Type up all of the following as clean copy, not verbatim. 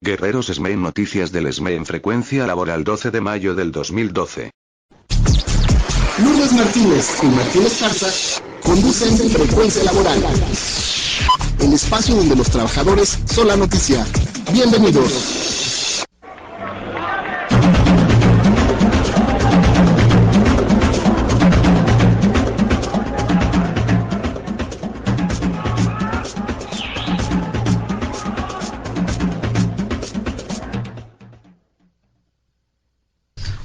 Guerreros SME en noticias del SME en frecuencia laboral 12 de mayo del 2012. Lourdes Martínez y Martínez Garza conducen Frecuencia Laboral, el espacio donde los trabajadores son la noticia. Bienvenidos.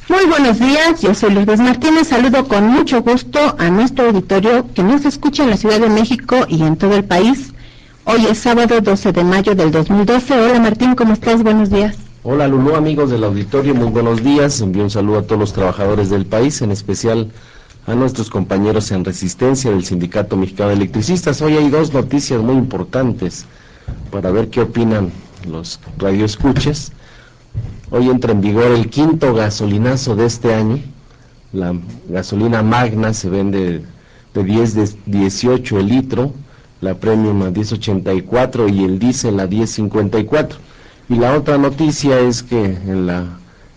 Muy buenos días, yo soy Lourdes Martínez, saludo con mucho gusto a nuestro auditorio que nos escucha en la Ciudad de México y en todo el país. Hoy es sábado 12 de mayo del 2012. Hola Martín, ¿cómo estás? Buenos días. Hola Lulú, amigos del auditorio, muy buenos días. Envío un saludo a todos los trabajadores del país, en especial a nuestros compañeros en Resistencia del Sindicato Mexicano de Electricistas. Hoy hay dos noticias muy importantes para ver qué opinan los radioescuchas. Hoy entra en vigor el quinto gasolinazo de este año. La gasolina magna se vende de 18 el litro, la premium a 10.84 y el diésel a 10.54. Y la otra noticia es que en la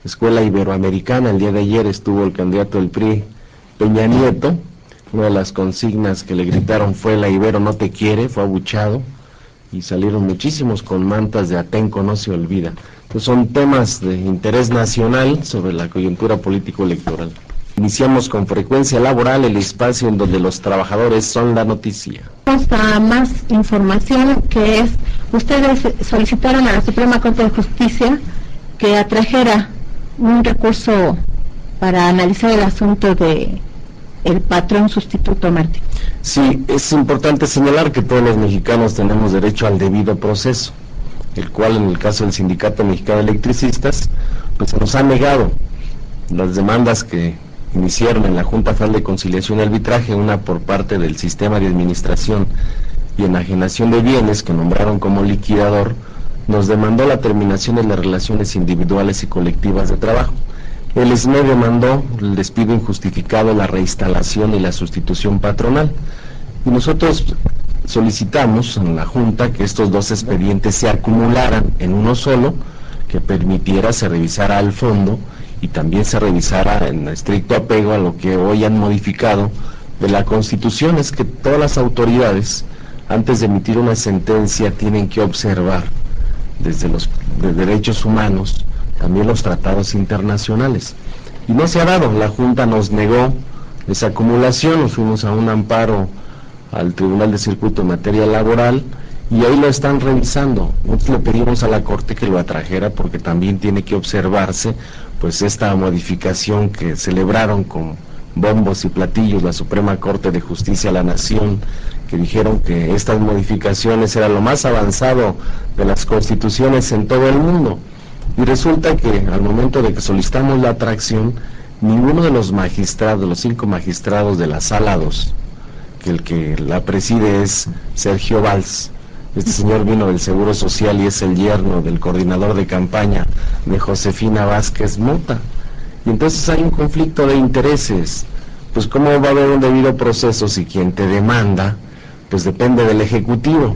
Escuela Iberoamericana el día de ayer estuvo el candidato del PRI, Peña Nieto. Una de las consignas que le gritaron fue: la Ibero no te quiere, fue abuchado, y salieron muchísimos con mantas de Atenco no se olvida. Pues son temas de interés nacional sobre la coyuntura político-electoral. Iniciamos con Frecuencia Laboral, el espacio en donde los trabajadores son la noticia. Vamos a más información, que es, ustedes solicitaron a la Suprema Corte de Justicia que atrajera un recurso para analizar el asunto de el patrón sustituto, Martín. Sí, es importante señalar que todos los mexicanos tenemos derecho al debido proceso, el cual en el caso del Sindicato Mexicano de Electricistas, pues se nos ha negado. Las demandas que iniciaron en la Junta Federal de Conciliación y Arbitraje, una por parte del Sistema de Administración y Enajenación de Bienes, que nombraron como liquidador, nos demandó la terminación de las relaciones individuales y colectivas de trabajo. El SME demandó el despido injustificado, la reinstalación y la sustitución patronal. Y nosotros solicitamos en la Junta que estos dos expedientes se acumularan en uno solo, que permitiera se revisara al fondo y también se revisara en estricto apego a lo que hoy han modificado de la Constitución. Es que todas las autoridades, antes de emitir una sentencia, tienen que observar desde los derechos humanos también los tratados internacionales. Y no se ha dado, la Junta nos negó esa acumulación, nos fuimos a un amparo al Tribunal de Circuito en materia laboral y ahí lo están revisando. Nosotros le pedimos a la Corte que lo atrajera porque también tiene que observarse pues esta modificación que celebraron con bombos y platillos la Suprema Corte de Justicia de la Nación, que dijeron que estas modificaciones eran lo más avanzado de las constituciones en todo el mundo. Y resulta que al momento de que solicitamos la atracción, ninguno de los magistrados, de los 5 magistrados de la Sala 2, que el que la preside es Sergio Valls. Este señor vino del Seguro Social y es el yerno del coordinador de campaña de Josefina Vázquez Mota. Y entonces hay un conflicto de intereses. Pues ¿cómo va a haber un debido proceso si quien te demanda, pues depende del Ejecutivo?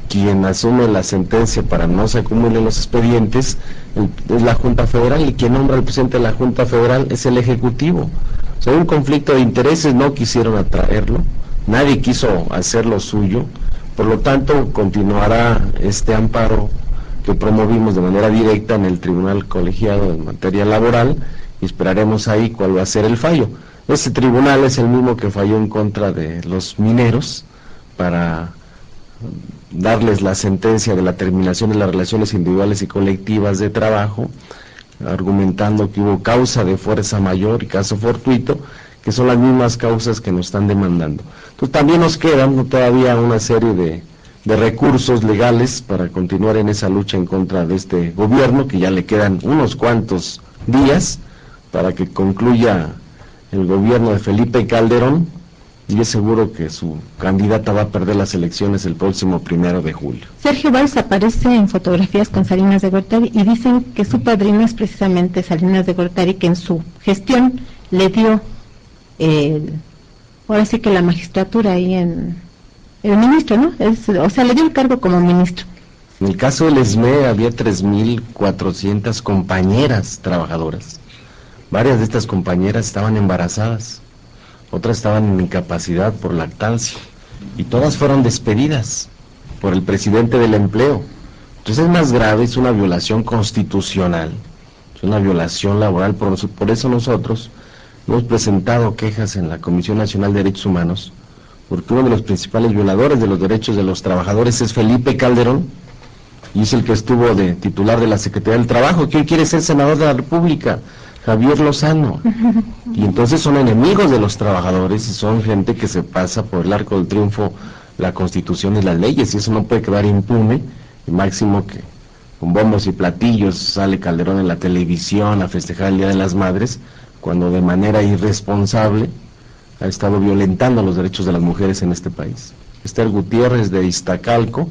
Quien asume la sentencia para no se acumulen los expedientes es la Junta Federal, y quien nombra al presidente de la Junta Federal es el Ejecutivo. O sea, hay un conflicto de intereses, no quisieron atraerlo, nadie quiso hacer lo suyo, por lo tanto continuará este amparo que promovimos de manera directa en el Tribunal Colegiado en materia laboral y esperaremos ahí cuál va a ser el fallo. Este tribunal es el mismo que falló en contra de los mineros para darles la sentencia de la terminación de las relaciones individuales y colectivas de trabajo, argumentando que hubo causa de fuerza mayor y caso fortuito, que son las mismas causas que nos están demandando. Entonces también nos quedan todavía una serie de recursos legales para continuar en esa lucha en contra de este gobierno, que ya le quedan unos cuantos días para que concluya el gobierno de Felipe Calderón, y es seguro que su candidata va a perder las elecciones el próximo 1 de julio. Sergio Valls aparece en fotografías con Salinas de Gortari y dicen que su padrino es precisamente Salinas de Gortari, que en su gestión le dio ahora sí que la magistratura ahí en el ministro, ¿no? O sea, le dio el cargo como ministro. En el caso del ESME había 3.400 compañeras trabajadoras. Varias de estas compañeras estaban embarazadas, otras estaban en incapacidad por lactancia, y todas fueron despedidas por el presidente del empleo. Entonces es más grave, es una violación constitucional, es una violación laboral. Por eso nosotros hemos presentado quejas en la Comisión Nacional de Derechos Humanos, porque uno de los principales violadores de los derechos de los trabajadores es Felipe Calderón, y es el que estuvo de titular de la Secretaría del Trabajo, que hoy quiere ser senador de la República, Javier Lozano. Y entonces son enemigos de los trabajadores y son gente que se pasa por el arco del triunfo la Constitución y las leyes, y eso no puede quedar impune. Y máximo que con bombos y platillos sale Calderón en la televisión a festejar el Día de las Madres, cuando de manera irresponsable ha estado violentando los derechos de las mujeres en este país. Esther Gutiérrez de Iztacalco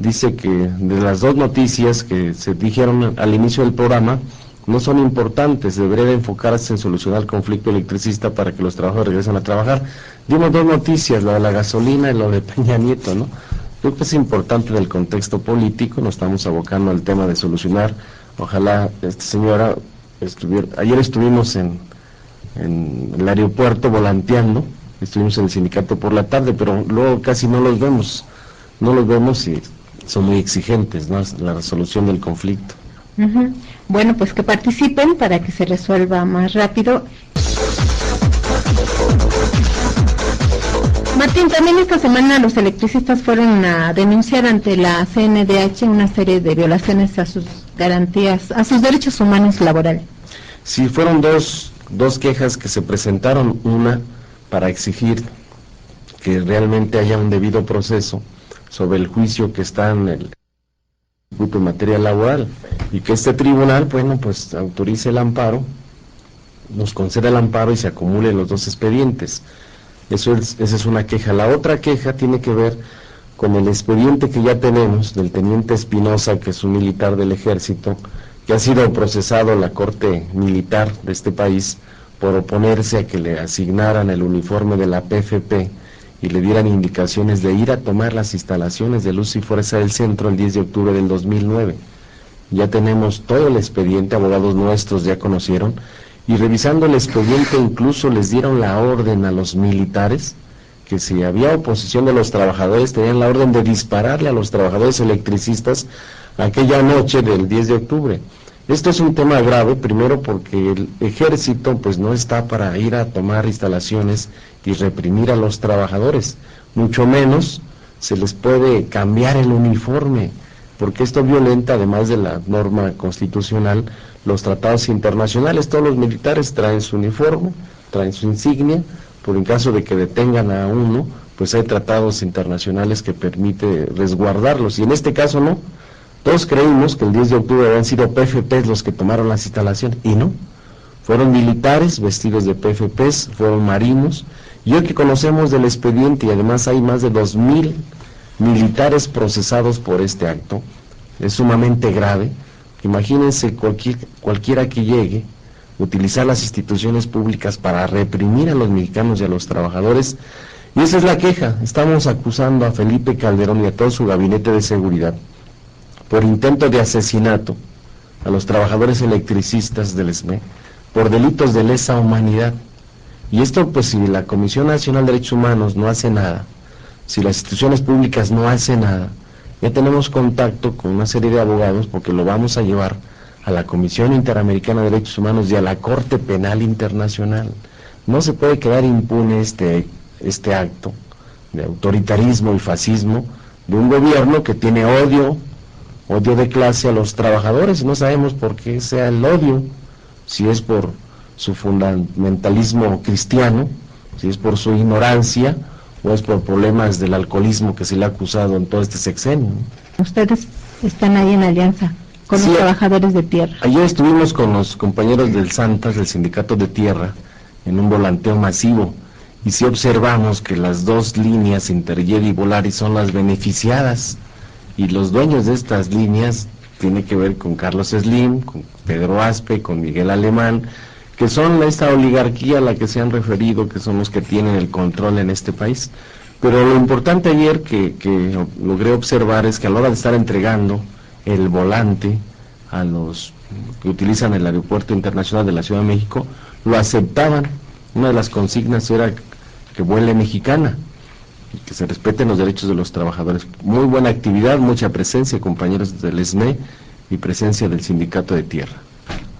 dice que de las dos noticias que se dijeron al inicio del programa no son importantes, debería de enfocarse en solucionar el conflicto electricista para que los trabajadores regresen a trabajar. Dimos dos noticias, la de la gasolina y lo de Peña Nieto, ¿no? Creo que es importante del contexto político, nos estamos abocando al tema de solucionar. Ojalá esta señora ayer estuvimos en el aeropuerto volanteando, estuvimos en el sindicato por la tarde, pero luego casi no los vemos y son muy exigentes, ¿no? La resolución del conflicto. Bueno, pues que participen para que se resuelva más rápido. Martín, también esta semana los electricistas fueron a denunciar ante la CNDH una serie de violaciones a sus garantías, a sus derechos humanos laborales. Sí, fueron dos quejas que se presentaron, una para exigir que realmente haya un debido proceso sobre el juicio que está en el en materia laboral, y que este tribunal, bueno, pues autorice el amparo, nos conceda el amparo y se acumulen los dos expedientes. Esa es una queja. La otra queja tiene que ver con el expediente que ya tenemos del teniente Espinosa, que es un militar del ejército, que ha sido procesado en la Corte Militar de este país por oponerse a que le asignaran el uniforme de la PFP y le dieran indicaciones de ir a tomar las instalaciones de Luz y Fuerza del Centro el 10 de octubre del 2009. Ya tenemos todo el expediente, abogados nuestros ya conocieron, y revisando el expediente incluso les dieron la orden a los militares, que si había oposición de los trabajadores, tenían la orden de dispararle a los trabajadores electricistas aquella noche del 10 de octubre. Esto es un tema grave, primero porque el ejército pues no está para ir a tomar instalaciones y reprimir a los trabajadores, mucho menos se les puede cambiar el uniforme, porque esto violenta, además de la norma constitucional, los tratados internacionales. Todos los militares traen su uniforme, traen su insignia, por en caso de que detengan a uno, pues hay tratados internacionales que permiten resguardarlos, y en este caso no. Todos creímos que el 10 de octubre habían sido PFPs los que tomaron las instalaciones, y no. Fueron militares vestidos de PFPs, fueron marinos, y hoy que conocemos del expediente, y además hay más de 2.000 militares procesados por este acto, es sumamente grave. Imagínense cualquiera que llegue, utilizar las instituciones públicas para reprimir a los mexicanos y a los trabajadores, y esa es la queja. Estamos acusando a Felipe Calderón y a todo su gabinete de seguridad por intento de asesinato a los trabajadores electricistas del ESME, por delitos de lesa humanidad. Y esto, pues, si la Comisión Nacional de Derechos Humanos no hace nada, si las instituciones públicas no hacen nada, ya tenemos contacto con una serie de abogados, porque lo vamos a llevar a la Comisión Interamericana de Derechos Humanos y a la Corte Penal Internacional. No se puede quedar impune este acto de autoritarismo y fascismo de un gobierno que tiene odio de clase a los trabajadores, y no sabemos por qué sea el odio, si es por su fundamentalismo cristiano, si es por su ignorancia, o es por problemas del alcoholismo que se le ha acusado en todo este sexenio. Ustedes están ahí en alianza con los trabajadores de tierra. Ayer estuvimos con los compañeros del Santas, del Sindicato de Tierra, en un volanteo masivo, y sí observamos que las dos líneas, Interjet y Volaris, son las beneficiadas, y los dueños de estas líneas tiene que ver con Carlos Slim, con Pedro Aspe, con Miguel Alemán, que son esta oligarquía a la que se han referido, que son los que tienen el control en este país. Pero lo importante ayer que logré observar es que a la hora de estar entregando el volante a los que utilizan el Aeropuerto Internacional de la Ciudad de México, lo aceptaban. Una de las consignas era que vuele mexicana y que se respeten los derechos de los trabajadores. Muy buena actividad, mucha presencia, compañeros del SME y presencia del Sindicato de Tierra.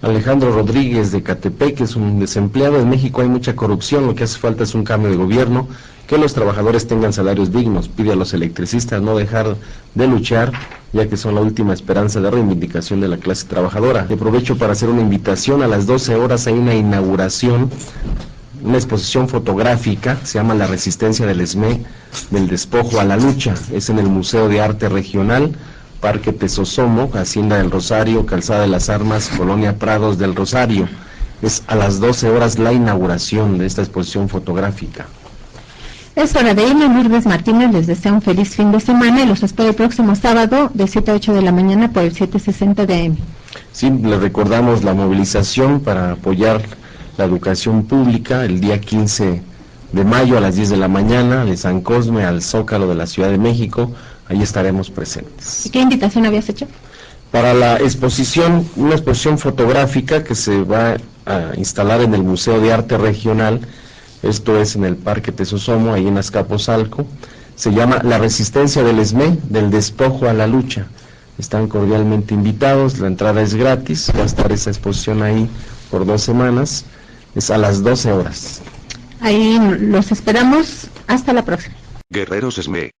Alejandro Rodríguez de Catepec es un desempleado. En México hay mucha corrupción, lo que hace falta es un cambio de gobierno, que los trabajadores tengan salarios dignos. Pide a los electricistas no dejar de luchar, ya que son la última esperanza de reivindicación de la clase trabajadora. Aprovecho para hacer una invitación. A las 12 horas hay una inauguración, una exposición fotográfica, se llama La Resistencia del SME, del despojo a la lucha. Es en el Museo de Arte Regional, Parque Tesosomo, Hacienda del Rosario, Calzada de las Armas, Colonia Prados del Rosario. Es a las 12 horas la inauguración de esta exposición fotográfica. Es hora de irnos. Lourdes Martínez les desea un feliz fin de semana y los espero el próximo sábado de 7 a 8 de la mañana por el 760 de AM. Sí, les recordamos la movilización para apoyar la educación pública el día 15 de mayo a las 10 de la mañana de San Cosme al Zócalo de la Ciudad de México. Ahí estaremos presentes. ¿Y qué invitación habías hecho? Para la exposición, una exposición fotográfica que se va a instalar en el Museo de Arte Regional, esto es en el Parque Tesosomo, ahí en Azcapotzalco. Se llama La Resistencia del SME, del despojo a la lucha. Están cordialmente invitados, la entrada es gratis, va a estar esa exposición ahí por 2 semanas, es a las 12 horas. Ahí los esperamos, hasta la próxima. Guerreros SME.